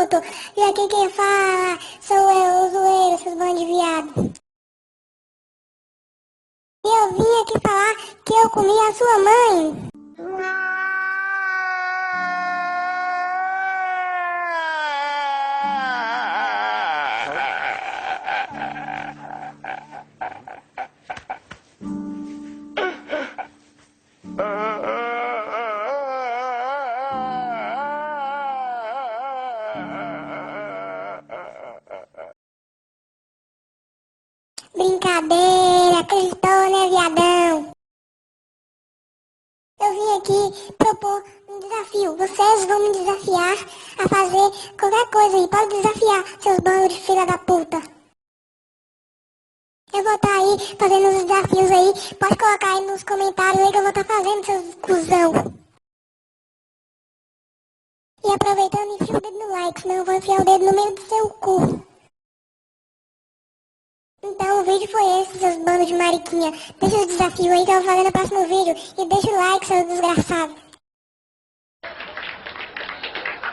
puto. E aqui quem fala sou eu, o zoeiro, seus bandos de viado. E eu vim aqui falar que eu comi a sua mãe. Brincadeira, acreditou, né, viadão? Eu vim aqui propor um desafio. Vocês vão me desafiar a fazer qualquer coisa aí. Pode desafiar, seus bandos de filha da puta. Eu vou estar aí fazendo os desafios aí. Pode colocar aí nos comentários aí que eu vou estar fazendo, seus cuzão. E aproveitando, enfia o dedo no like, senão eu vou enfiar o dedo no meio do seu cu. Então o vídeo foi esse, seus bandos de mariquinha. Deixa o desafio aí que eu vou fazer no próximo vídeo. E deixa o like, seu desgraçado.